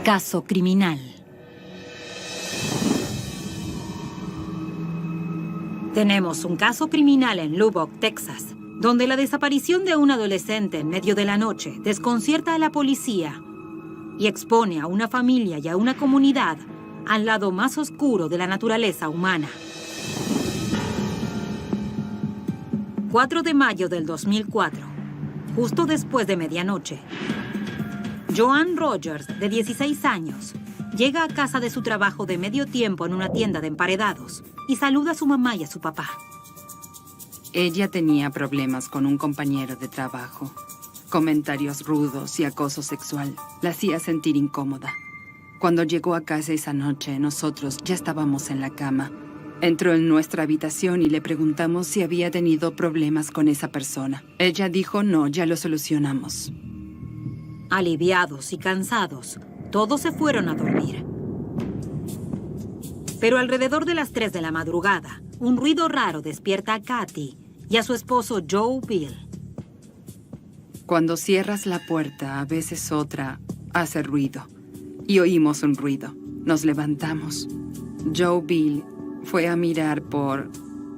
Caso criminal. Tenemos un caso criminal en Lubbock, Texas, donde la desaparición de un adolescente en medio de la noche desconcierta a la policía y expone a una familia y a una comunidad al lado más oscuro de la naturaleza humana. 4 de mayo del 2004, justo después de medianoche, Joan Rogers, de 16 años, llega a casa de su trabajo de medio tiempo en una tienda de emparedados y saluda a su mamá y a su papá. Ella tenía problemas con un compañero de trabajo. Comentarios rudos y acoso sexual. La hacía sentir incómoda. Cuando llegó a casa esa noche, nosotros ya estábamos en la cama. Entró en nuestra habitación y le preguntamos si había tenido problemas con esa persona. Ella dijo no, ya lo solucionamos. Aliviados y cansados, todos se fueron a dormir. Pero alrededor de las 3 de la madrugada, un ruido raro despierta a Kathy y a su esposo Joe Bill. Cuando cierras la puerta, a veces otra hace ruido. Y oímos un ruido. Nos levantamos. Joe Bill fue a mirar por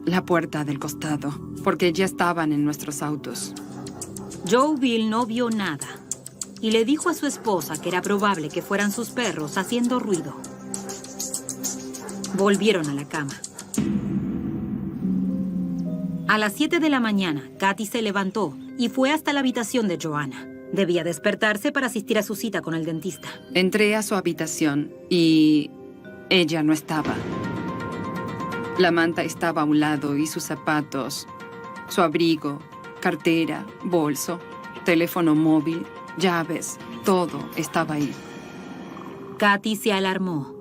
la puerta del costado, porque ya estaban en nuestros autos. Joe Bill no vio nada y le dijo a su esposa que era probable que fueran sus perros haciendo ruido. Volvieron a la cama. A las 7 de la mañana, Kathy se levantó y fue hasta la habitación de Joanna. Debía despertarse para asistir a su cita con el dentista. Entré a su habitación y ella no estaba. La manta estaba a un lado y sus zapatos, su abrigo, cartera, bolso, teléfono móvil, llaves, todo estaba ahí. Kathy se alarmó.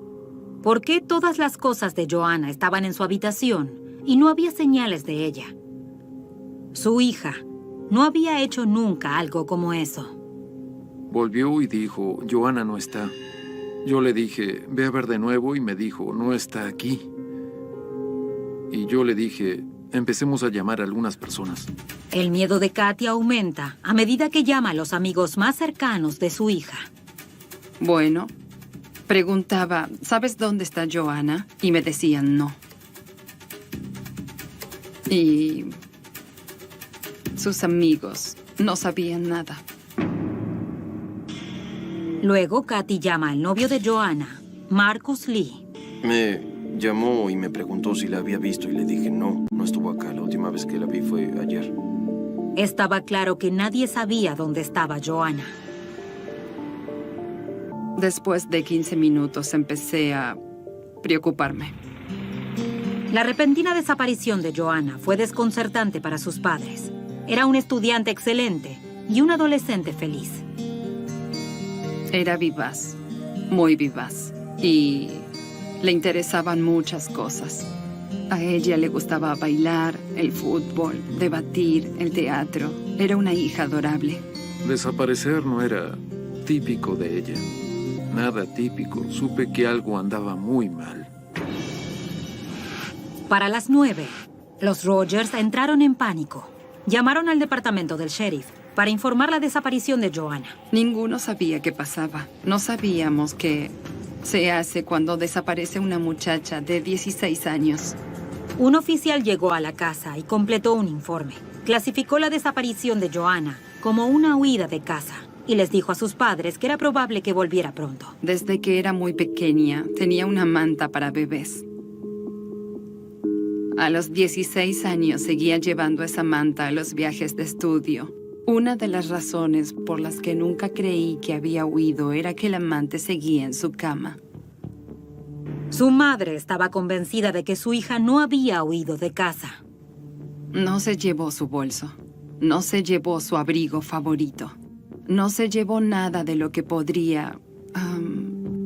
¿Por qué todas las cosas de Joanna estaban en su habitación y no había señales de ella? Su hija no había hecho nunca algo como eso. Volvió y dijo, Joanna no está. Yo le dije, ve a ver de nuevo y me dijo, no está aquí. Y yo le dije, empecemos a llamar a algunas personas. El miedo de Kathy aumenta a medida que llama a los amigos más cercanos de su hija. Bueno, preguntaba, ¿sabes dónde está Joanna? Y me decían no. Y sus amigos no sabían nada. Luego, Kathy llama al novio de Joanna, Marcus Lee. Me llamó y me preguntó si la había visto y le dije no estuvo acá. La última vez que la vi fue ayer. Estaba claro que nadie sabía dónde estaba Joanna. Después de 15 minutos empecé a preocuparme. La repentina desaparición de Joanna fue desconcertante para sus padres. Era un estudiante excelente y un adolescente feliz. Era vivaz, muy vivaz, y le interesaban muchas cosas. A ella le gustaba bailar, el fútbol, debatir, el teatro. Era una hija adorable. Desaparecer no era típico de ella. Nada típico. Supe que algo andaba muy mal. Para las 9, los Rogers entraron en pánico. Llamaron al departamento del sheriff para informar la desaparición de Joanna. Ninguno sabía qué pasaba. No sabíamos qué se hace cuando desaparece una muchacha de 16 años. Un oficial llegó a la casa y completó un informe. Clasificó la desaparición de Joanna como una huida de casa y les dijo a sus padres que era probable que volviera pronto. Desde que era muy pequeña, tenía una manta para bebés. A los 16 años seguía llevando esa manta a los viajes de estudio. Una de las razones por las que nunca creí que había huido era que el amante seguía en su cama. Su madre estaba convencida de que su hija no había huido de casa. No se llevó su bolso. No se llevó su abrigo favorito. No se llevó nada de lo que podría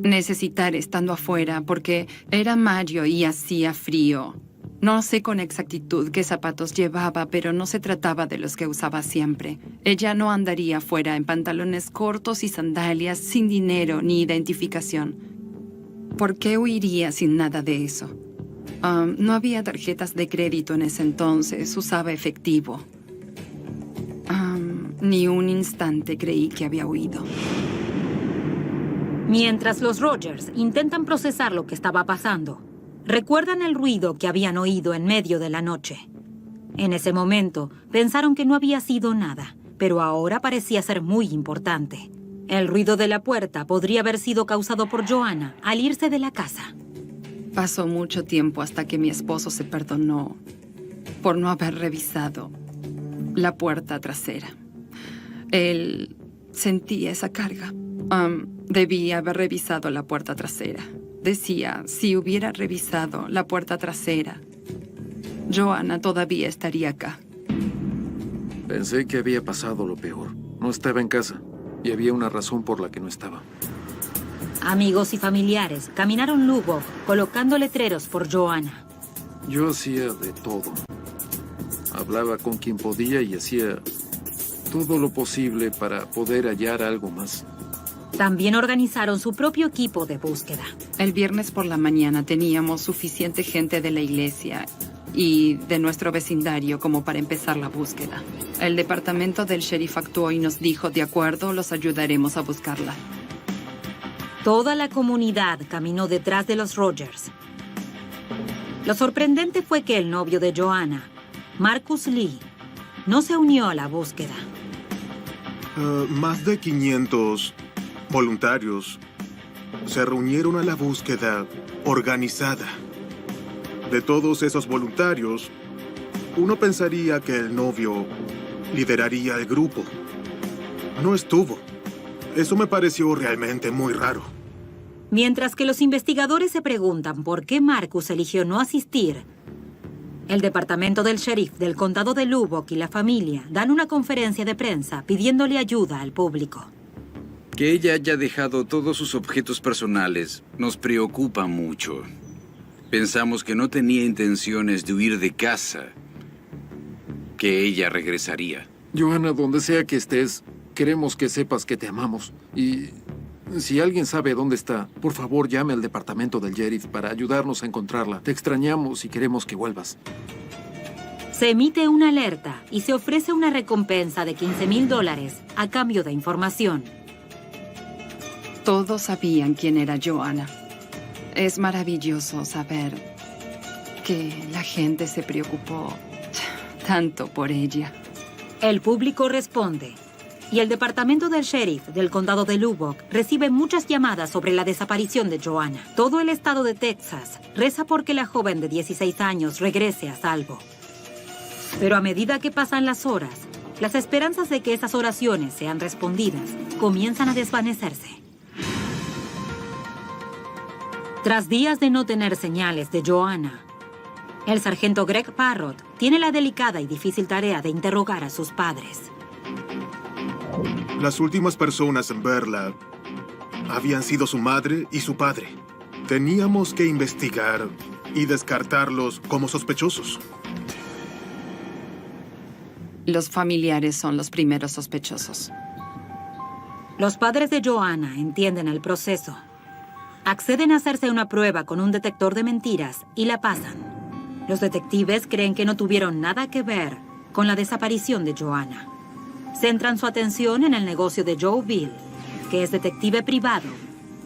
necesitar estando afuera porque era mayo y hacía frío. No sé con exactitud qué zapatos llevaba, pero no se trataba de los que usaba siempre. Ella no andaría afuera en pantalones cortos y sandalias, sin dinero ni identificación. ¿Por qué huiría sin nada de eso? No había tarjetas de crédito en ese entonces, usaba efectivo. Ni un instante creí que había huido. Mientras los Rogers intentan procesar lo que estaba pasando, recuerdan el ruido que habían oído en medio de la noche. En ese momento, pensaron que no había sido nada, pero ahora parecía ser muy importante. El ruido de la puerta podría haber sido causado por Joanna al irse de la casa. Pasó mucho tiempo hasta que mi esposo se perdonó por no haber revisado la puerta trasera. Él sentía esa carga. Debía haber revisado la puerta trasera. Decía, si hubiera revisado la puerta trasera, Joanna todavía estaría acá. Pensé que había pasado lo peor. No estaba en casa y había una razón por la que no estaba. Amigos y familiares caminaron Lubbock colocando letreros por Joanna. Yo hacía de todo. Hablaba con quien podía y hacía todo lo posible para poder hallar algo más. También organizaron su propio equipo de búsqueda. El viernes por la mañana teníamos suficiente gente de la iglesia y de nuestro vecindario como para empezar la búsqueda. El departamento del sheriff actuó y nos dijo, de acuerdo, los ayudaremos a buscarla. Toda la comunidad caminó detrás de los Rogers. Lo sorprendente fue que el novio de Joanna, Marcus Lee, no se unió a la búsqueda. Más de 500 voluntarios se reunieron a la búsqueda organizada. De todos esos voluntarios, uno pensaría que el novio lideraría el grupo. No estuvo. Eso me pareció realmente muy raro. Mientras que los investigadores se preguntan por qué Marcus eligió no asistir, el departamento del sheriff del condado de Lubbock y la familia dan una conferencia de prensa pidiéndole ayuda al público. Que ella haya dejado todos sus objetos personales nos preocupa mucho. Pensamos que no tenía intenciones de huir de casa, que ella regresaría. Joanna, donde sea que estés, queremos que sepas que te amamos. Y si alguien sabe dónde está, por favor llame al departamento del sheriff para ayudarnos a encontrarla. Te extrañamos y queremos que vuelvas. Se emite una alerta y se ofrece una recompensa de $15,000 a cambio de información. Todos sabían quién era Joanna. Es maravilloso saber que la gente se preocupó tanto por ella. El público responde, y el departamento del sheriff del condado de Lubbock recibe muchas llamadas sobre la desaparición de Joanna. Todo el estado de Texas reza porque la joven de 16 años regrese a salvo. Pero a medida que pasan las horas, las esperanzas de que esas oraciones sean respondidas comienzan a desvanecerse. Tras días de no tener señales de Joanna, el sargento Greg Parrott tiene la delicada y difícil tarea de interrogar a sus padres. Las últimas personas en verla habían sido su madre y su padre. Teníamos que investigar y descartarlos como sospechosos. Los familiares son los primeros sospechosos. Los padres de Joanna entienden el proceso. Acceden a hacerse una prueba con un detector de mentiras y la pasan. Los detectives creen que no tuvieron nada que ver con la desaparición de Joanna. Centran su atención en el negocio de Joe Bill, que es detective privado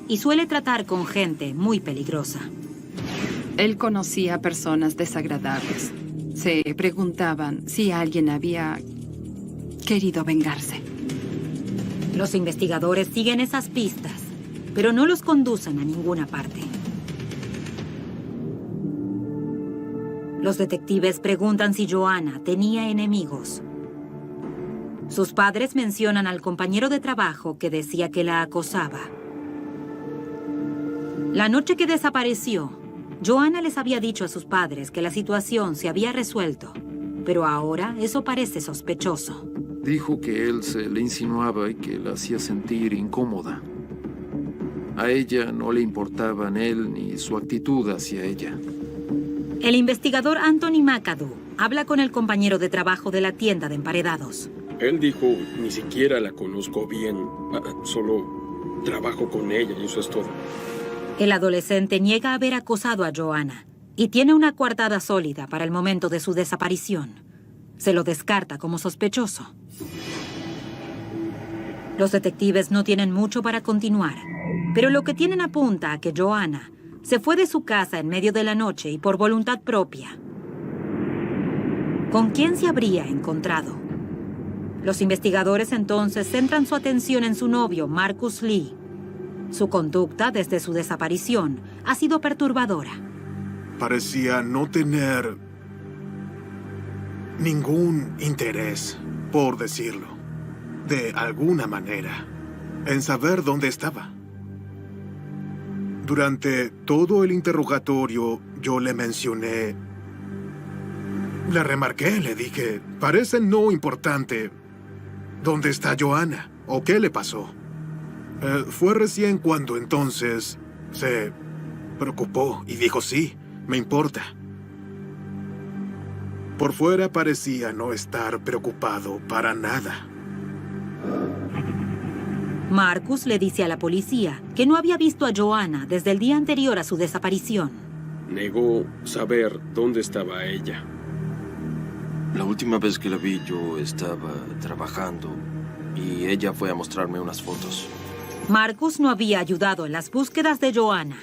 y suele tratar con gente muy peligrosa. Él conocía personas desagradables. Se preguntaban si alguien había querido vengarse. Los investigadores siguen esas pistas, pero no los conducen a ninguna parte. Los detectives preguntan si Joanna tenía enemigos. Sus padres mencionan al compañero de trabajo que decía que la acosaba. La noche que desapareció, Joanna les había dicho a sus padres que la situación se había resuelto, pero ahora eso parece sospechoso. Dijo que él se le insinuaba y que la hacía sentir incómoda. A ella no le importaban él ni su actitud hacia ella. El investigador Anthony McAdoo habla con el compañero de trabajo de la tienda de emparedados. Él dijo, ni siquiera la conozco bien, solo trabajo con ella y eso es todo. El adolescente niega haber acosado a Joanna y tiene una coartada sólida para el momento de su desaparición. Se lo descarta como sospechoso. Los detectives no tienen mucho para continuar, pero lo que tienen apunta a que Joanna se fue de su casa en medio de la noche y por voluntad propia. ¿Con quién se habría encontrado? Los investigadores entonces centran su atención en su novio, Marcus Lee. Su conducta desde su desaparición ha sido perturbadora. Parecía no tener ningún interés, por decirlo, de alguna manera, en saber dónde estaba. Durante todo el interrogatorio, yo le mencioné, le remarqué, le dije, parece no importante dónde está Joanna o qué le pasó. Fue recién cuando entonces se preocupó y dijo, sí, me importa. Por fuera parecía no estar preocupado para nada. Marcus le dice a la policía que no había visto a Joanna desde el día anterior a su desaparición. Negó saber dónde estaba ella. La última vez que la vi yo estaba trabajando y ella fue a mostrarme unas fotos. Marcus no había ayudado en las búsquedas de Joanna,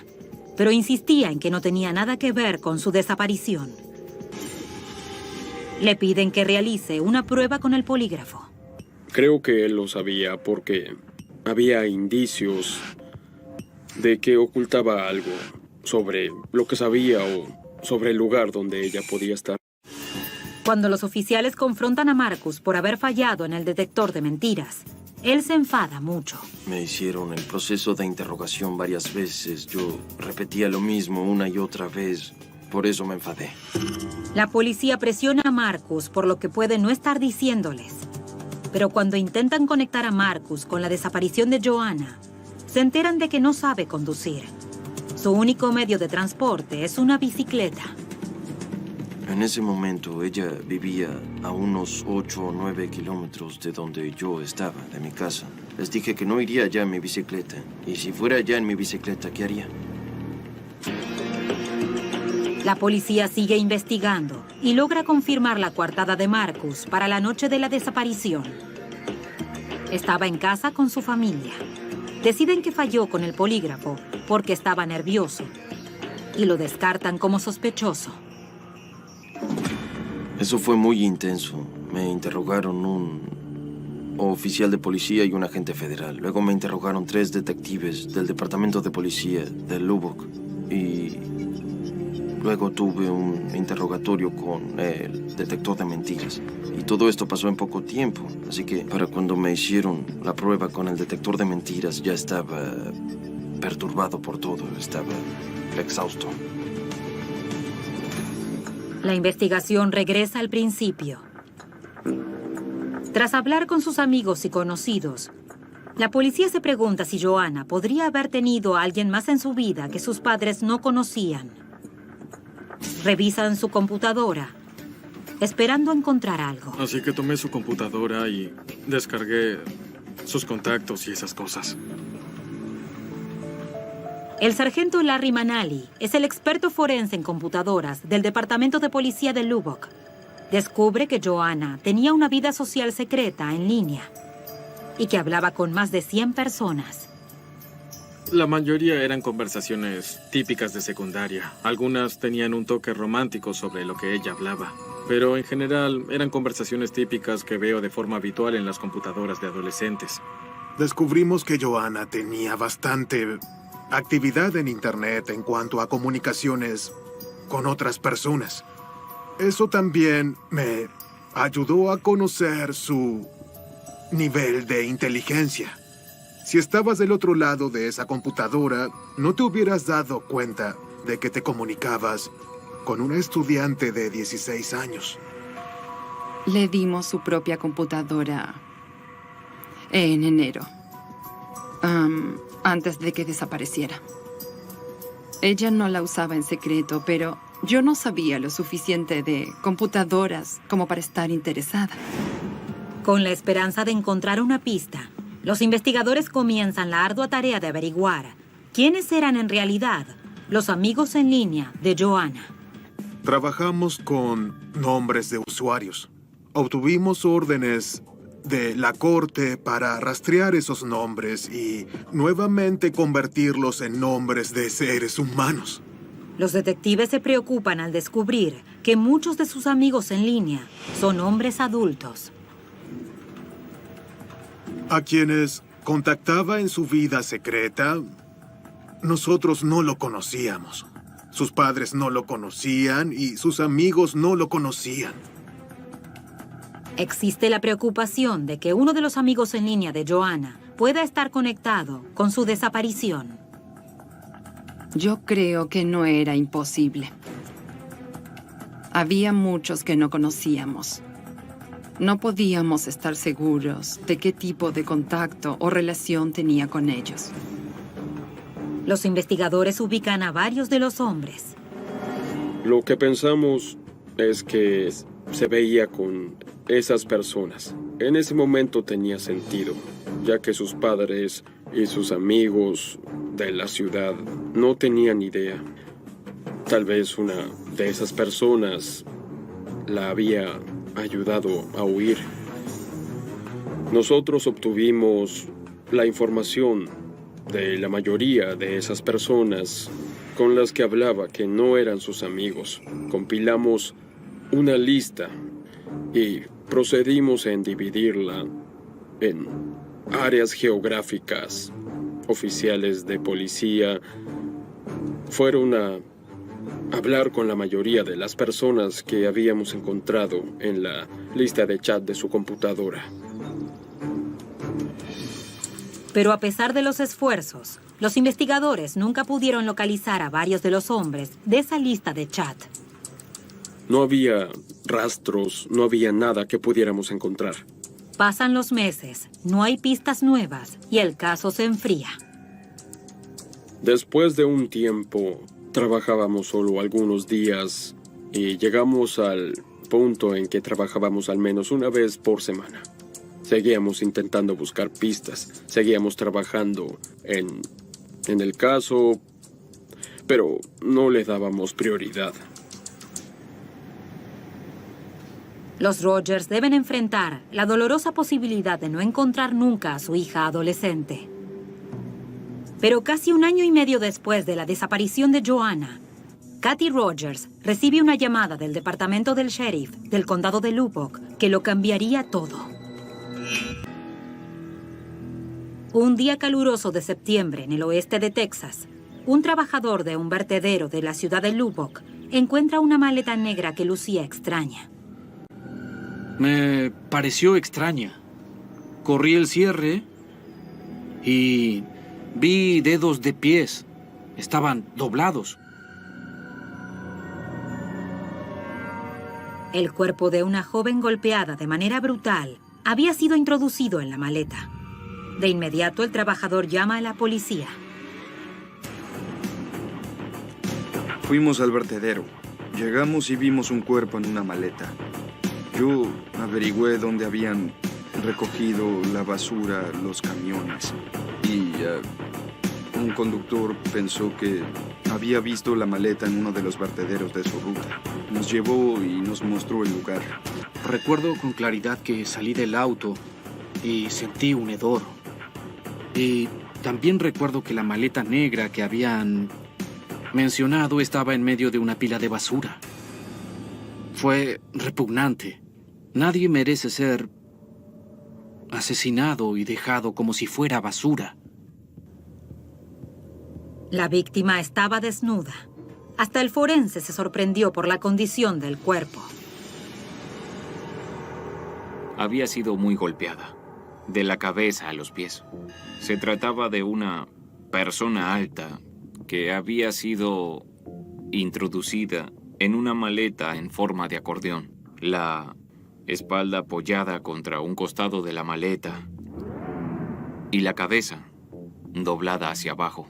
pero insistía en que no tenía nada que ver con su desaparición. Le piden que realice una prueba con el polígrafo. Creo que él lo sabía porque había indicios de que ocultaba algo sobre lo que sabía o sobre el lugar donde ella podía estar. Cuando los oficiales confrontan a Marcus por haber fallado en el detector de mentiras, él se enfada mucho. Me hicieron el proceso de interrogación varias veces. Yo repetía lo mismo una y otra vez. Por eso me enfadé. La policía presiona a Marcus por lo que puede no estar diciéndoles. Pero cuando intentan conectar a Marcus con la desaparición de Joanna, se enteran de que no sabe conducir. Su único medio de transporte es una bicicleta. En ese momento ella vivía a unos 8 o 9 kilómetros de donde yo estaba, de mi casa. Les dije que no iría allá en mi bicicleta. Y si fuera allá en mi bicicleta, ¿qué haría? La policía sigue investigando y logra confirmar la coartada de Marcus para la noche de la desaparición. Estaba en casa con su familia. Deciden que falló con el polígrafo porque estaba nervioso y lo descartan como sospechoso. Eso fue muy intenso. Me interrogaron un oficial de policía y un agente federal. Luego me interrogaron 3 detectives del departamento de policía de Lubbock. Y luego tuve un interrogatorio con el detector de mentiras. Y todo esto pasó en poco tiempo. Así que para cuando me hicieron la prueba con el detector de mentiras ya estaba perturbado por todo. Estaba exhausto. La investigación regresa al principio. Tras hablar con sus amigos y conocidos, la policía se pregunta si Joanna podría haber tenido a alguien más en su vida que sus padres no conocían. Revisan su computadora, esperando encontrar algo. Así que tomé su computadora y descargué sus contactos y esas cosas. El sargento Larry Manali es el experto forense en computadoras del Departamento de Policía de Lubbock. Descubre que Joanna tenía una vida social secreta en línea y que hablaba con más de 100 personas. La mayoría eran conversaciones típicas de secundaria. Algunas tenían un toque romántico sobre lo que ella hablaba. Pero en general eran conversaciones típicas que veo de forma habitual en las computadoras de adolescentes. Descubrimos que Joanna tenía bastante actividad en Internet en cuanto a comunicaciones con otras personas. Eso también me ayudó a conocer su nivel de inteligencia. Si estabas del otro lado de esa computadora, no te hubieras dado cuenta de que te comunicabas con una estudiante de 16 años. Le dimos su propia computadora en enero, antes de que desapareciera. Ella no la usaba en secreto, pero yo no sabía lo suficiente de computadoras como para estar interesada. Con la esperanza de encontrar una pista, los investigadores comienzan la ardua tarea de averiguar quiénes eran en realidad los amigos en línea de Joanna. Trabajamos con nombres de usuarios. Obtuvimos órdenes de la corte para rastrear esos nombres y nuevamente convertirlos en nombres de seres humanos. Los detectives se preocupan al descubrir que muchos de sus amigos en línea son hombres adultos. A quienes contactaba en su vida secreta, nosotros no lo conocíamos. Sus padres no lo conocían y sus amigos no lo conocían. Existe la preocupación de que uno de los amigos en línea de Joanna pueda estar conectado con su desaparición. Yo creo que no era imposible. Había muchos que no conocíamos. No podíamos estar seguros de qué tipo de contacto o relación tenía con ellos. Los investigadores ubican a varios de los hombres. Lo que pensamos es que se veía con esas personas. En ese momento tenía sentido, ya que sus padres y sus amigos de la ciudad no tenían idea. Tal vez una de esas personas la había ayudado a huir. Nosotros obtuvimos la información de la mayoría de esas personas con las que hablaba que no eran sus amigos. Compilamos una lista y procedimos en dividirla en áreas geográficas. Oficiales de policía fueron a hablar con la mayoría de las personas que habíamos encontrado en la lista de chat de su computadora. Pero a pesar de los esfuerzos, los investigadores nunca pudieron localizar a varios de los hombres de esa lista de chat. No había rastros, no había nada que pudiéramos encontrar. Pasan los meses, no hay pistas nuevas y el caso se enfría. Después de un tiempo, trabajábamos solo algunos días y llegamos al punto en que trabajábamos al menos una vez por semana. Seguíamos intentando buscar pistas, seguíamos trabajando en el caso, pero no le dábamos prioridad. Los Rogers deben enfrentar la dolorosa posibilidad de no encontrar nunca a su hija adolescente. Pero casi un año y medio después de la desaparición de Joanna, Kathy Rogers recibe una llamada del departamento del sheriff del condado de Lubbock que lo cambiaría todo. Un día caluroso de septiembre en el oeste de Texas, un trabajador de un vertedero de la ciudad de Lubbock encuentra una maleta negra que lucía extraña. Me pareció extraña. Corrí el cierre y vi dedos de pies. Estaban doblados. El cuerpo de una joven golpeada de manera brutal había sido introducido en la maleta. De inmediato, el trabajador llama a la policía. Fuimos al vertedero. Llegamos y vimos un cuerpo en una maleta. Yo averigüé dónde habían recogido la basura los camiones. Y un conductor pensó que había visto la maleta en uno de los vertederos de su ruta. Nos llevó y nos mostró el lugar. Recuerdo con claridad que salí del auto y sentí un hedor. Y también recuerdo que la maleta negra que habían mencionado estaba en medio de una pila de basura. Fue repugnante. Nadie merece ser asesinado y dejado como si fuera basura. La víctima estaba desnuda. Hasta el forense se sorprendió por la condición del cuerpo. Había sido muy golpeada, de la cabeza a los pies. Se trataba de una persona alta que había sido introducida en una maleta en forma de acordeón. La espalda apoyada contra un costado de la maleta y la cabeza doblada hacia abajo.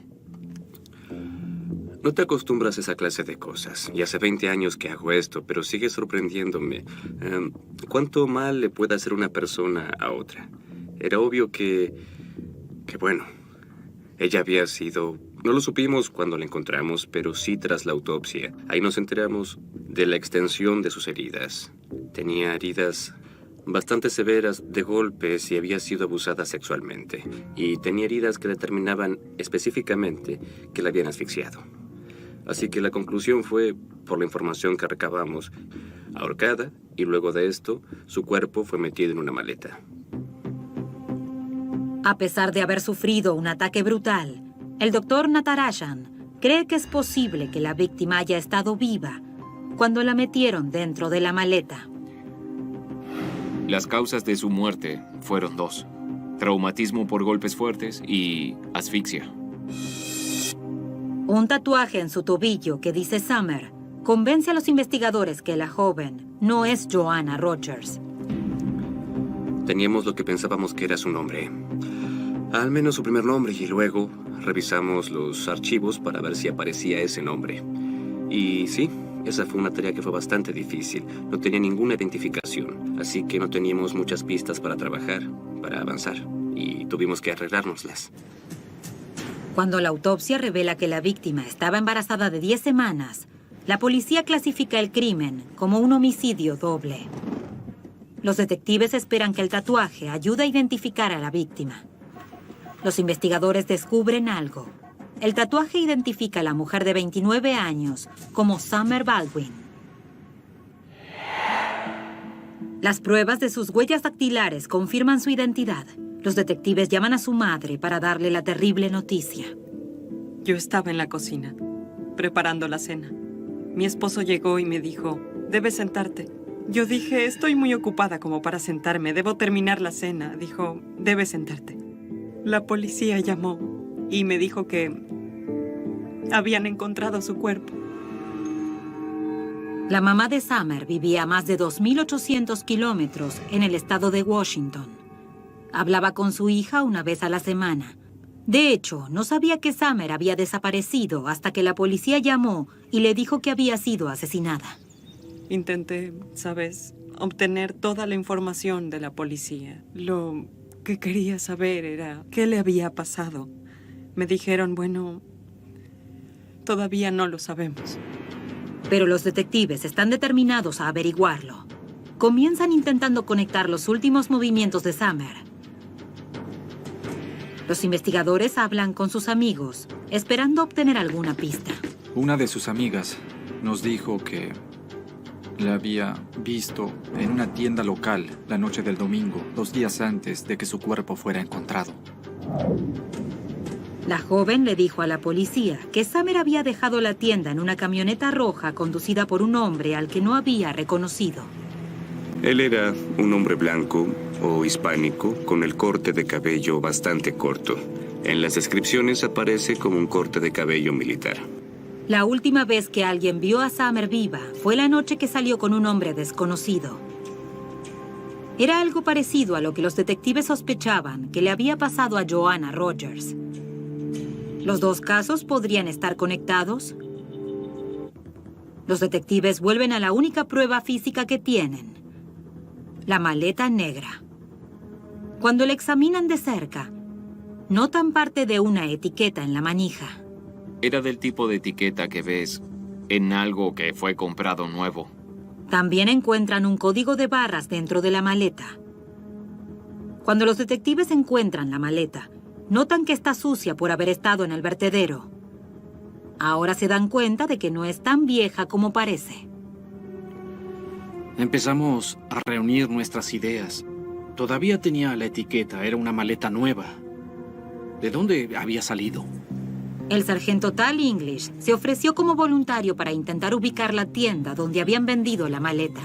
No te acostumbras a esa clase de cosas. Y hace 20 años que hago esto, pero sigue sorprendiéndome. ¿Cuánto mal le puede hacer una persona a otra? Era obvio que bueno, ella había sido... No lo supimos cuando la encontramos, pero sí tras la autopsia. Ahí nos enteramos de la extensión de sus heridas. Tenía heridas bastante severas de golpes y había sido abusada sexualmente. Y tenía heridas que determinaban específicamente que la habían asfixiado. Así que la conclusión fue, por la información que recabamos, ahorcada, y luego de esto, su cuerpo fue metido en una maleta. A pesar de haber sufrido un ataque brutal, el doctor Natarajan cree que es posible que la víctima haya estado viva cuando la metieron dentro de la maleta. Las causas de su muerte fueron 2. Traumatismo por golpes fuertes y asfixia. Un tatuaje en su tobillo que dice Summer convence a los investigadores que la joven no es Joanna Rogers. Teníamos lo que pensábamos que era su nombre. Al menos su primer nombre, y luego revisamos los archivos para ver si aparecía ese nombre. Y sí, esa fue una tarea que fue bastante difícil. No tenía ninguna identificación, así que no teníamos muchas pistas para trabajar, para avanzar, y tuvimos que arreglárnoslas. Cuando la autopsia revela que la víctima estaba embarazada de 10 semanas, la policía clasifica el crimen como un homicidio doble. Los detectives esperan que el tatuaje ayude a identificar a la víctima. Los investigadores descubren algo. El tatuaje identifica a la mujer de 29 años como Summer Baldwin. Las pruebas de sus huellas dactilares confirman su identidad. Los detectives llaman a su madre para darle la terrible noticia. Yo estaba en la cocina, preparando la cena. Mi esposo llegó y me dijo, debes sentarte. Yo dije, estoy muy ocupada como para sentarme, debo terminar la cena. Dijo, debes sentarte. La policía llamó y me dijo que habían encontrado su cuerpo. La mamá de Summer vivía a más de 2.800 kilómetros en el estado de Washington. Hablaba con su hija una vez a la semana. De hecho, no sabía que Summer había desaparecido hasta que la policía llamó y le dijo que había sido asesinada. Intenté, ¿sabes?, obtener toda la información de la policía. Lo que quería saber era qué le había pasado. Me dijeron, bueno, todavía no lo sabemos. Pero los detectives están determinados a averiguarlo. Comienzan intentando conectar los últimos movimientos de Summer. Los investigadores hablan con sus amigos, esperando obtener alguna pista. Una de sus amigas nos dijo que la había visto en una tienda local la noche del domingo, 2 días antes de que su cuerpo fuera encontrado. La joven le dijo a la policía que Summer había dejado la tienda en una camioneta roja conducida por un hombre al que no había reconocido. Él era un hombre blanco o hispánico con el corte de cabello bastante corto. En las descripciones aparece como un corte de cabello militar. La última vez que alguien vio a Summer viva fue la noche que salió con un hombre desconocido. Era algo parecido a lo que los detectives sospechaban que le había pasado a Joanna Rogers. ¿Los dos casos podrían estar conectados? Los detectives vuelven a la única prueba física que tienen: la maleta negra. Cuando la examinan de cerca, notan parte de una etiqueta en la manija. Era del tipo de etiqueta que ves en algo que fue comprado nuevo. También encuentran un código de barras dentro de la maleta. Cuando los detectives encuentran la maleta, notan que está sucia por haber estado en el vertedero. Ahora se dan cuenta de que no es tan vieja como parece. Empezamos a reunir nuestras ideas. Todavía tenía la etiqueta, era una maleta nueva. ¿De dónde había salido? El sargento Tal English se ofreció como voluntario para intentar ubicar la tienda donde habían vendido la maleta.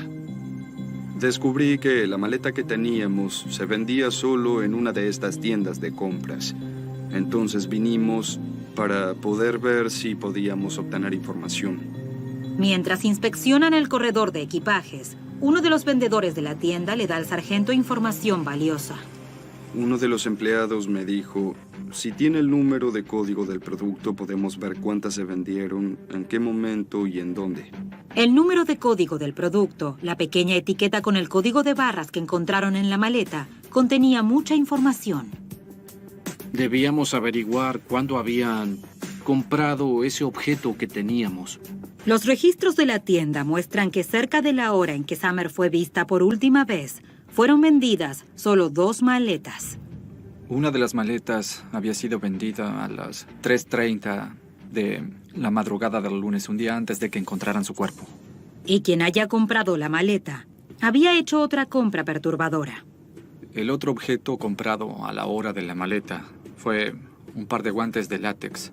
Descubrí que la maleta que teníamos se vendía solo en una de estas tiendas de compras. Entonces vinimos para poder ver si podíamos obtener información. Mientras inspeccionan el corredor de equipajes, uno de los vendedores de la tienda le da al sargento información valiosa. Uno de los empleados me dijo, si tiene el número de código del producto, podemos ver cuántas se vendieron, en qué momento y en dónde. El número de código del producto, la pequeña etiqueta con el código de barras que encontraron en la maleta, contenía mucha información. Debíamos averiguar cuándo habían comprado ese objeto que teníamos. Los registros de la tienda muestran que cerca de la hora en que Summer fue vista por última vez, fueron vendidas solo 2 maletas. Una de las maletas había sido vendida a las 3:30 de la madrugada del lunes, un día antes de que encontraran su cuerpo. Y quien haya comprado la maleta había hecho otra compra perturbadora. El otro objeto comprado a la hora de la maleta fue un par de guantes de látex.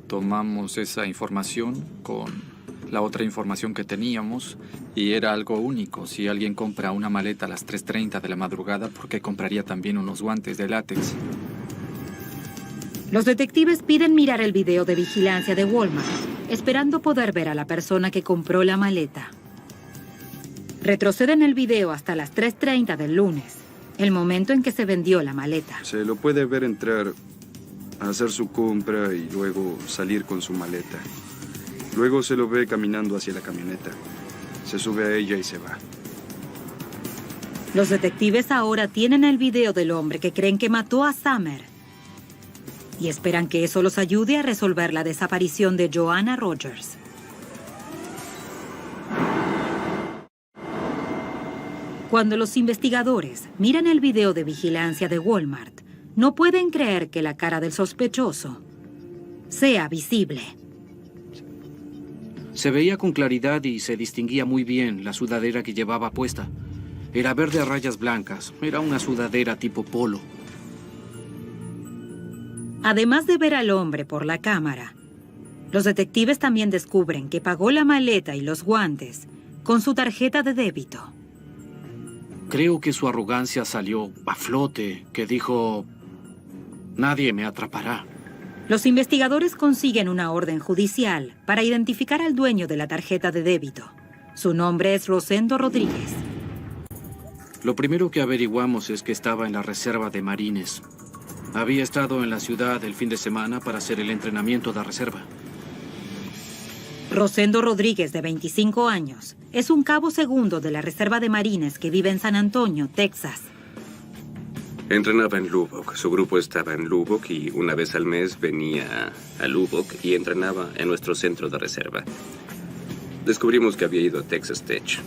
Tomamos esa información con la otra información que teníamos y era algo único. Si alguien compra una maleta a las 3:30 de la madrugada, ¿por qué compraría también unos guantes de látex? Los detectives piden mirar el video de vigilancia de Walmart, esperando poder ver a la persona que compró la maleta. Retroceden el video hasta las 3:30 del lunes, el momento en que se vendió la maleta. Se lo puede ver entrar a hacer su compra y luego salir con su maleta. Luego se lo ve caminando hacia la camioneta. Se sube a ella y se va. Los detectives ahora tienen el video del hombre que creen que mató a Summer y esperan que eso los ayude a resolver la desaparición de Joanna Rogers. Cuando los investigadores miran el video de vigilancia de Walmart, no pueden creer que la cara del sospechoso sea visible. Se veía con claridad y se distinguía muy bien la sudadera que llevaba puesta. Era verde a rayas blancas. Era una sudadera tipo polo. Además de ver al hombre por la cámara, los detectives también descubren que pagó la maleta y los guantes con su tarjeta de débito. Creo que su arrogancia salió a flote, que dijo: nadie me atrapará. Los investigadores consiguen una orden judicial para identificar al dueño de la tarjeta de débito. Su nombre es Rosendo Rodríguez. Lo primero que averiguamos es que estaba en la reserva de Marines. Había estado en la ciudad el fin de semana para hacer el entrenamiento de reserva. Rosendo Rodríguez, de 25 años, es un cabo segundo de la Reserva de Marines que vive en San Antonio, Texas. Entrenaba en Lubbock. Su grupo estaba en Lubbock y una vez al mes venía a Lubbock y entrenaba en nuestro centro de reserva. Descubrimos que había ido a Texas Tech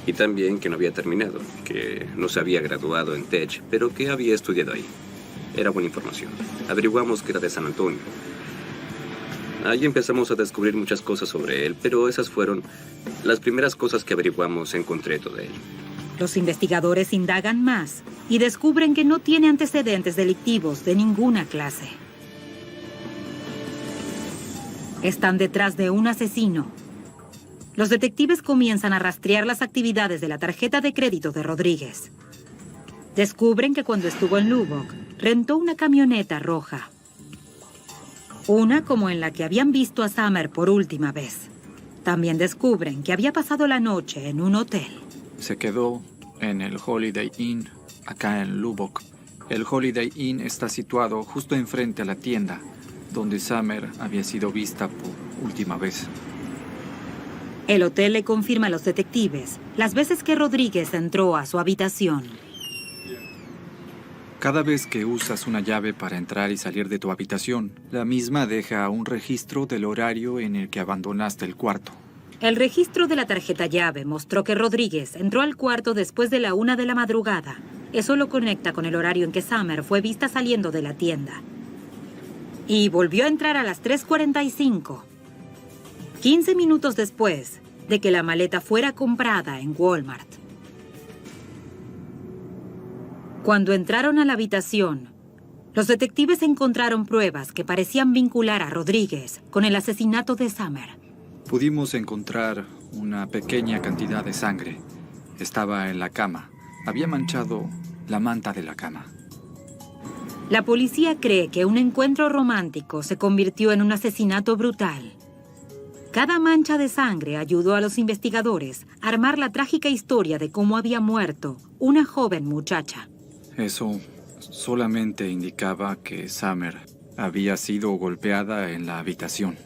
y también que no había terminado, que no se había graduado en Tech, pero que había estudiado ahí. Era buena información. Averiguamos que era de San Antonio. Ahí empezamos a descubrir muchas cosas sobre él, pero esas fueron las primeras cosas que averiguamos en concreto de él. Los investigadores indagan más y descubren que no tiene antecedentes delictivos de ninguna clase. Están detrás de un asesino. Los detectives comienzan a rastrear las actividades de la tarjeta de crédito de Rodríguez. Descubren que cuando estuvo en Lubbock, rentó una camioneta roja. Una como en la que habían visto a Summer por última vez. También descubren que había pasado la noche en un hotel. Se quedó en el Holiday Inn, acá en Lubbock. El Holiday Inn está situado justo enfrente a la tienda donde Summer había sido vista por última vez. El hotel le confirma a los detectives las veces que Rodríguez entró a su habitación. Cada vez que usas una llave para entrar y salir de tu habitación, la misma deja un registro del horario en el que abandonaste el cuarto. El registro de la tarjeta llave mostró que Rodríguez entró al cuarto después de la 1 de la madrugada. Eso lo conecta con el horario en que Summer fue vista saliendo de la tienda. Y volvió a entrar a las 3:45, 15 minutos después de que la maleta fuera comprada en Walmart. Cuando entraron a la habitación, los detectives encontraron pruebas que parecían vincular a Rodríguez con el asesinato de Summer. Pudimos encontrar una pequeña cantidad de sangre. Estaba en la cama. Había manchado la manta de la cama. La policía cree que un encuentro romántico se convirtió en un asesinato brutal. Cada mancha de sangre ayudó a los investigadores a armar la trágica historia de cómo había muerto una joven muchacha. Eso solamente indicaba que Summer había sido golpeada en la habitación.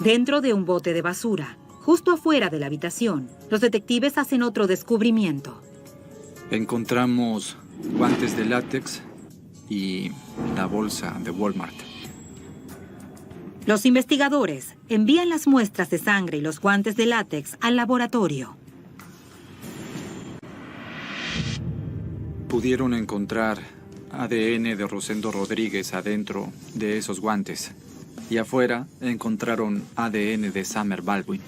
Dentro de un bote de basura, justo afuera de la habitación, los detectives hacen otro descubrimiento. Encontramos guantes de látex y la bolsa de Walmart. Los investigadores envían las muestras de sangre y los guantes de látex al laboratorio. pudieron encontrar ADN de Rosendo Rodríguez adentro de esos guantes. Y afuera encontraron ADN de Summer Baldwin.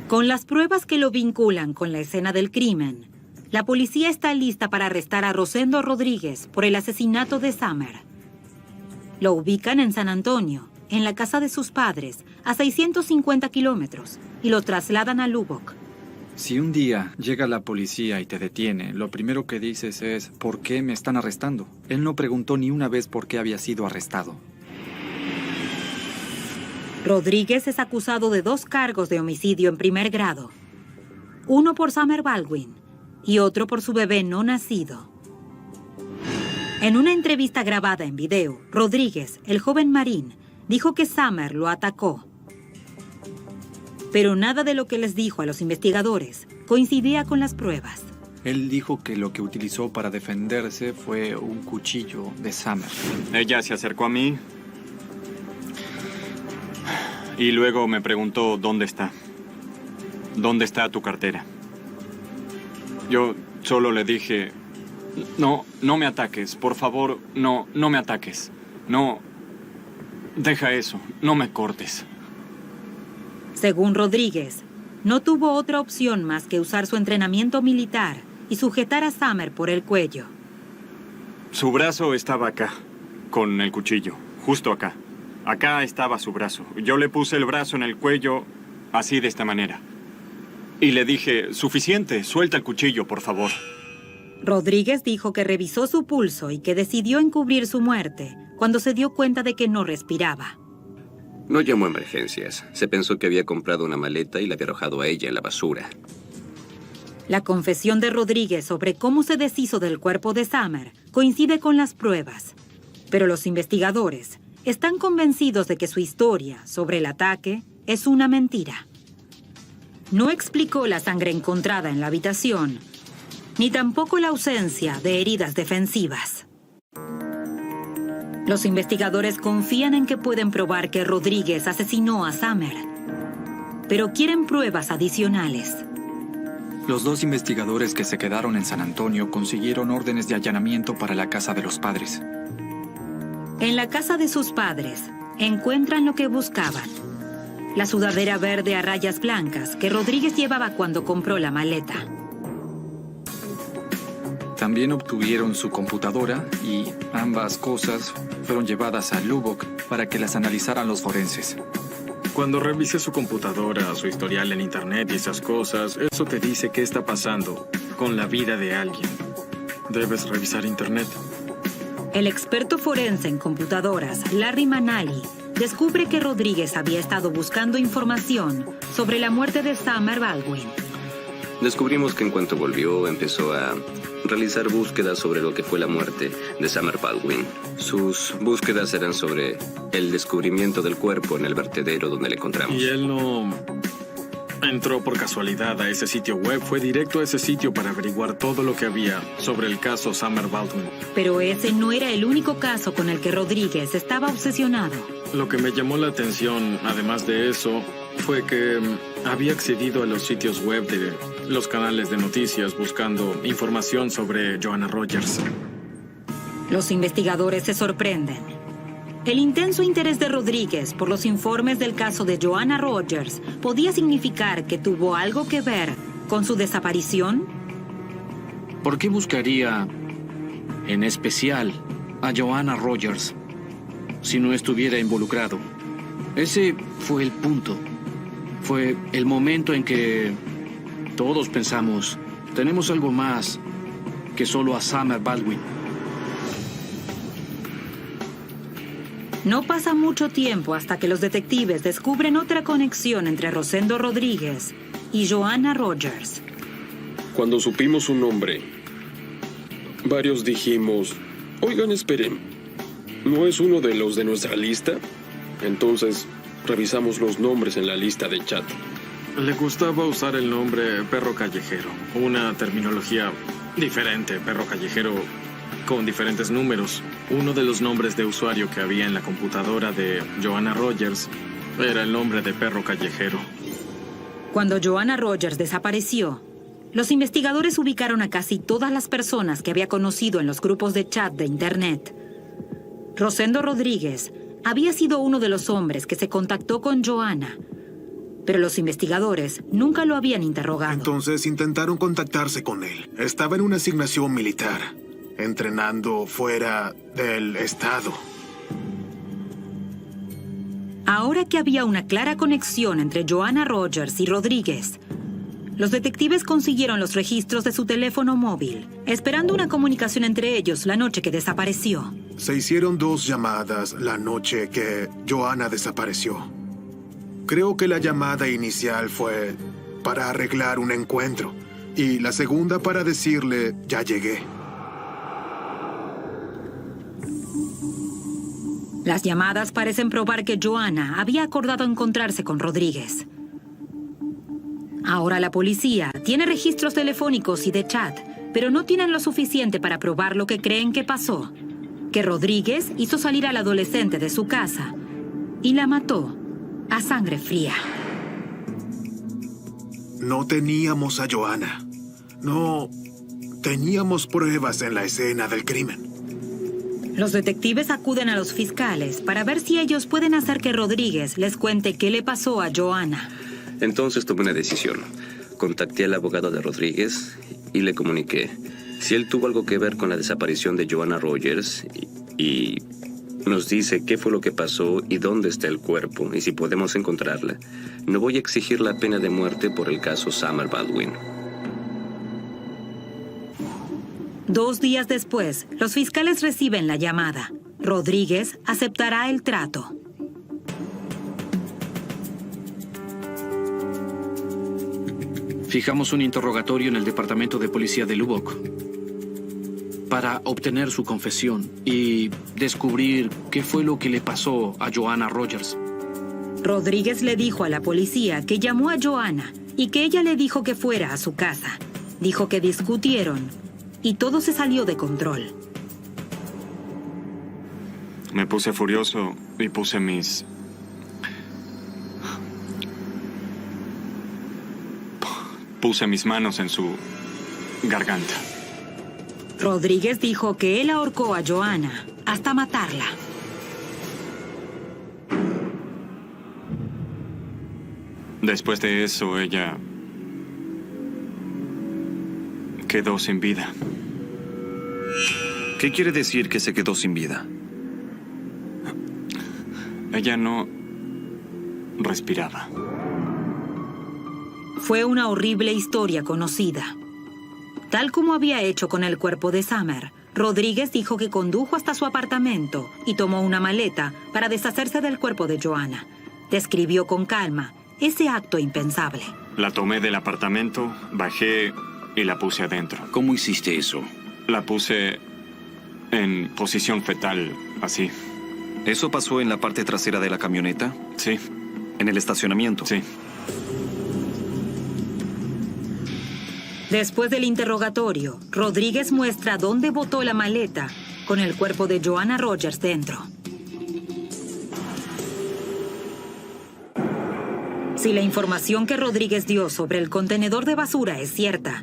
Con las pruebas que lo vinculan con la escena del crimen, la policía está lista para arrestar a Rosendo Rodríguez por el asesinato de Summer. Lo ubican en San Antonio, en la casa de sus padres, a 650 kilómetros, y lo trasladan a Lubbock. Si un día llega la policía y te detiene, lo primero que dices es, ¿por qué me están arrestando? Él no preguntó ni una vez por qué había sido arrestado. Rodríguez es acusado de 2 cargos de homicidio en primer grado. Uno por Summer Baldwin y otro por su bebé no nacido. En una entrevista grabada en video, Rodríguez, el joven marín, dijo que Summer lo atacó. Pero nada de lo que les dijo a los investigadores coincidía con las pruebas. Él dijo que lo que utilizó para defenderse fue un cuchillo de Summer. Ella se acercó a mí y luego me preguntó dónde está. ¿Dónde está tu cartera? Yo solo le dije, no me ataques, por favor, no me ataques. No, deja eso, no me cortes. Según Rodríguez, no tuvo otra opción más que usar su entrenamiento militar y sujetar a Summer por el cuello. Su brazo estaba acá, con el cuchillo, justo acá. Acá estaba su brazo. Yo le puse el brazo en el cuello, así de esta manera. Y le dije, suficiente, suelta el cuchillo, por favor. Rodríguez dijo que revisó su pulso y que decidió encubrir su muerte cuando se dio cuenta de que no respiraba. No llamó a emergencias. Se pensó que había comprado una maleta y la había arrojado a ella en la basura. La confesión de Rodríguez sobre cómo se deshizo del cuerpo de Summer coincide con las pruebas. Pero los investigadores están convencidos de que su historia sobre el ataque es una mentira. No explicó la sangre encontrada en la habitación, ni tampoco la ausencia de heridas defensivas. Los investigadores confían en que pueden probar que Rodríguez asesinó a Summer, pero quieren pruebas adicionales. Los 2 investigadores que se quedaron en San Antonio consiguieron órdenes de allanamiento para la casa de los padres. En la casa de sus padres encuentran lo que buscaban: la sudadera verde a rayas blancas que Rodríguez llevaba cuando compró la maleta. También obtuvieron su computadora y ambas cosas fueron llevadas a Lubbock para que las analizaran los forenses. Cuando revisé su computadora, su historial en internet y esas cosas, eso te dice qué está pasando con la vida de alguien. Debes revisar internet. El experto forense en computadoras, Larry Manali, descubre que Rodríguez había estado buscando información sobre la muerte de Summer Baldwin. Descubrimos que en cuanto volvió, empezó a realizar búsquedas sobre lo que fue la muerte de Summer Baldwin. Sus búsquedas eran sobre el descubrimiento del cuerpo en el vertedero donde le encontramos. Y él no entró por casualidad a ese sitio web, fue directo a ese sitio para averiguar todo lo que había sobre el caso Summer Baldwin. Pero ese no era el único caso con el que Rodríguez estaba obsesionado. Lo que me llamó la atención, además de eso, fue que había accedido a los sitios web de los canales de noticias buscando información sobre Joanna Rogers. Los investigadores se sorprenden. El intenso interés de Rodríguez por los informes del caso de Joanna Rogers podía significar que tuvo algo que ver con su desaparición. ¿Por qué buscaría, en especial, a Joanna Rogers si no estuviera involucrado? Ese fue el punto. Fue el momento en que todos pensamos, tenemos algo más que solo a Summer Baldwin. No pasa mucho tiempo hasta que los detectives descubren otra conexión entre Rosendo Rodríguez y Joanna Rogers. Cuando supimos su nombre, varios dijimos, oigan, esperen, ¿no es uno de los de nuestra lista? Entonces revisamos los nombres en la lista de chat. Le gustaba usar el nombre perro callejero, una terminología diferente, perro callejero con diferentes números. Uno de los nombres de usuario que había en la computadora de Joanna Rogers era el nombre de perro callejero. Cuando Joanna Rogers desapareció, Los investigadores ubicaron a casi todas las personas que había conocido en los grupos de chat de Internet. Rosendo Rodríguez había sido uno de los hombres que se contactó con Joanna, pero los investigadores nunca lo habían interrogado. Entonces intentaron contactarse con él. Estaba en una asignación militar, entrenando fuera del estado. Ahora que había una clara conexión entre Joanna Rogers y Rodríguez, los detectives consiguieron los registros de su teléfono móvil, esperando una comunicación entre ellos la noche que desapareció. Se hicieron 2 llamadas la noche que Joanna desapareció. Creo que la llamada inicial fue para arreglar un encuentro y la segunda para decirle, ya llegué. Las llamadas parecen probar que Joanna había acordado encontrarse con Rodríguez. Ahora la policía tiene registros telefónicos y de chat, pero no tienen lo suficiente para probar lo que creen que pasó. Que Rodríguez hizo salir al adolescente de su casa y la mató a sangre fría. No teníamos a Joanna. No teníamos pruebas en la escena del crimen. Los detectives acuden a los fiscales para ver si ellos pueden hacer que Rodríguez les cuente qué le pasó a Joanna. Entonces tomé una decisión. Contacté al abogado de Rodríguez y le comuniqué. Si él tuvo algo que ver con la desaparición de Joanna Rogers y nos dice qué fue lo que pasó y dónde está el cuerpo y si podemos encontrarla, no voy a exigir la pena de muerte por el caso Summer Baldwin. 2 días después, los fiscales reciben la llamada. Rodríguez aceptará el trato. Fijamos un interrogatorio en el departamento de policía de Lubbock para obtener su confesión y descubrir qué fue lo que le pasó a Joanna Rogers. Rodríguez le dijo a la policía que llamó a Joanna y que ella le dijo que fuera a su casa. Dijo que discutieron y todo se salió de control. Me puse furioso y puse mis manos en su garganta. Rodríguez dijo que él ahorcó a Joanna hasta matarla. Después de eso, ella quedó sin vida. ¿Qué quiere decir que se quedó sin vida? Ella no respiraba. Fue una horrible historia conocida. Tal como había hecho con el cuerpo de Summer, Rodríguez dijo que condujo hasta su apartamento y tomó una maleta para deshacerse del cuerpo de Joanna. Describió con calma ese acto impensable. La tomé del apartamento, bajé y la puse adentro. ¿Cómo hiciste eso? La puse en posición fetal, así. ¿Eso pasó en la parte trasera de la camioneta? Sí. ¿En el estacionamiento? Sí. Después del interrogatorio, Rodríguez muestra dónde botó la maleta con el cuerpo de Joanna Rogers dentro. Si la información que Rodríguez dio sobre el contenedor de basura es cierta,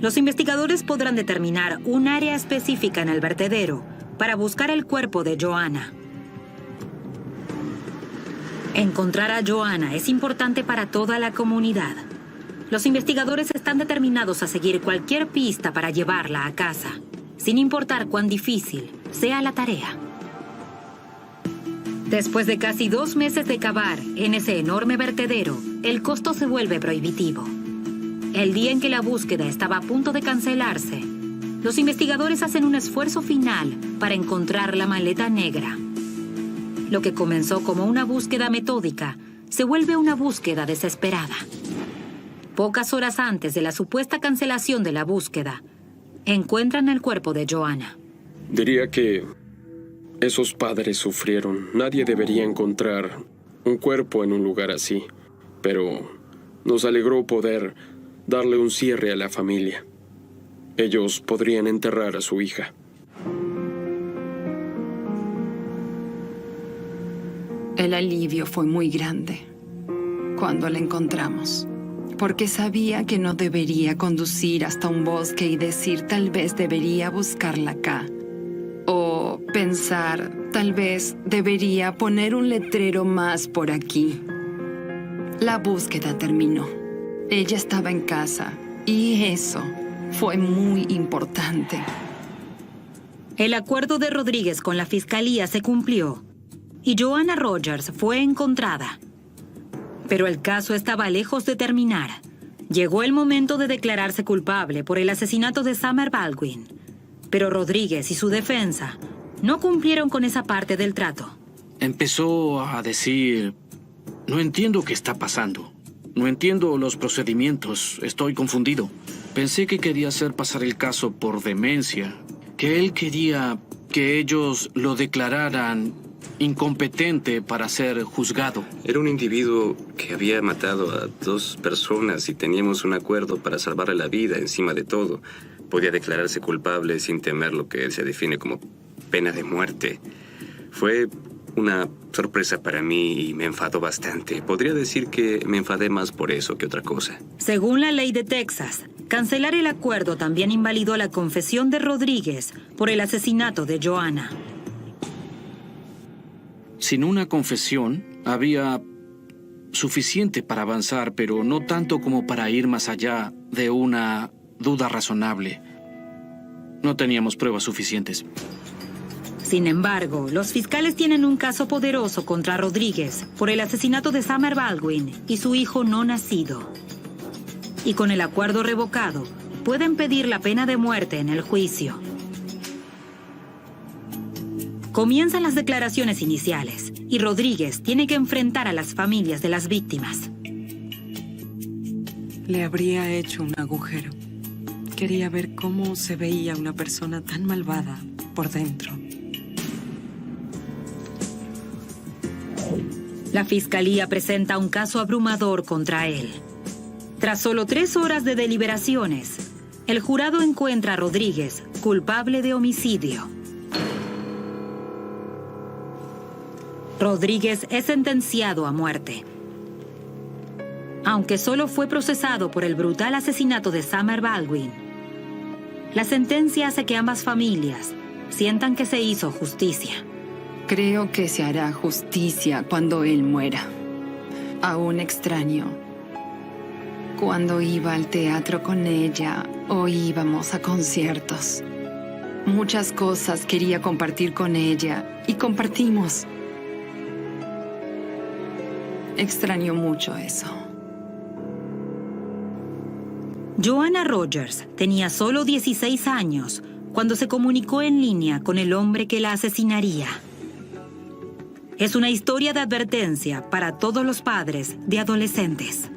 los investigadores podrán determinar un área específica en el vertedero para buscar el cuerpo de Joanna. Encontrar a Joanna es importante para toda la comunidad. Los investigadores están determinados a seguir cualquier pista para llevarla a casa, sin importar cuán difícil sea la tarea. Después de casi 2 meses de cavar en ese enorme vertedero, el costo se vuelve prohibitivo. El día en que la búsqueda estaba a punto de cancelarse, los investigadores hacen un esfuerzo final para encontrar la maleta negra. Lo que comenzó como una búsqueda metódica se vuelve una búsqueda desesperada. Pocas horas antes de la supuesta cancelación de la búsqueda, encuentran el cuerpo de Joanna. Diría que esos padres sufrieron. Nadie debería encontrar un cuerpo en un lugar así, pero nos alegró poder darle un cierre a la familia. Ellos podrían enterrar a su hija. El alivio fue muy grande cuando la encontramos. porque sabía que no debería conducir hasta un bosque y decir tal vez debería buscarla acá. O pensar tal vez debería poner un letrero más por aquí. La búsqueda terminó. Ella estaba en casa y eso fue muy importante. El acuerdo de Rodríguez con la fiscalía se cumplió y Joanna Rogers fue encontrada. Pero el caso estaba lejos de terminar. Llegó el momento de declararse culpable por el asesinato de Summer Baldwin. Pero Rodríguez y su defensa no cumplieron con esa parte del trato. Empezó a decir, no entiendo qué está pasando. No entiendo los procedimientos. Estoy confundido. Pensé que quería hacer pasar el caso por demencia. Que él quería que ellos lo declararan incompetente para ser juzgado. Era un individuo que había matado a 2 personas y teníamos un acuerdo para salvarle la vida encima de todo. Podía declararse culpable sin temer lo que él se define como pena de muerte. Fue una sorpresa para mí y me enfadó bastante. Podría decir que me enfadé más por eso que otra cosa. Según la ley de Texas, cancelar el acuerdo también invalidó la confesión de Rodríguez por el asesinato de Joanna. Sin una confesión, había suficiente para avanzar, pero no tanto como para ir más allá de una duda razonable. No teníamos pruebas suficientes. Sin embargo, los fiscales tienen un caso poderoso contra Rodríguez por el asesinato de Summer Baldwin y su hijo no nacido. Y con el acuerdo revocado, pueden pedir la pena de muerte en el juicio. Comienzan las declaraciones iniciales y Rodríguez tiene que enfrentar a las familias de las víctimas. Le habría hecho un agujero. Quería ver cómo se veía una persona tan malvada por dentro. La fiscalía presenta un caso abrumador contra él. Tras solo 3 horas de deliberaciones, el jurado encuentra a Rodríguez culpable de homicidio. Rodríguez es sentenciado a muerte. Aunque solo fue procesado por el brutal asesinato de Summer Baldwin, la sentencia hace que ambas familias sientan que se hizo justicia. Creo que se hará justicia cuando él muera. Aún extraño cuando iba al teatro con ella o íbamos a conciertos. Muchas cosas quería compartir con ella y compartimos. Extraño mucho eso. Joanna Rogers tenía solo 16 años cuando se comunicó en línea con el hombre que la asesinaría. Es una historia de advertencia para todos los padres de adolescentes.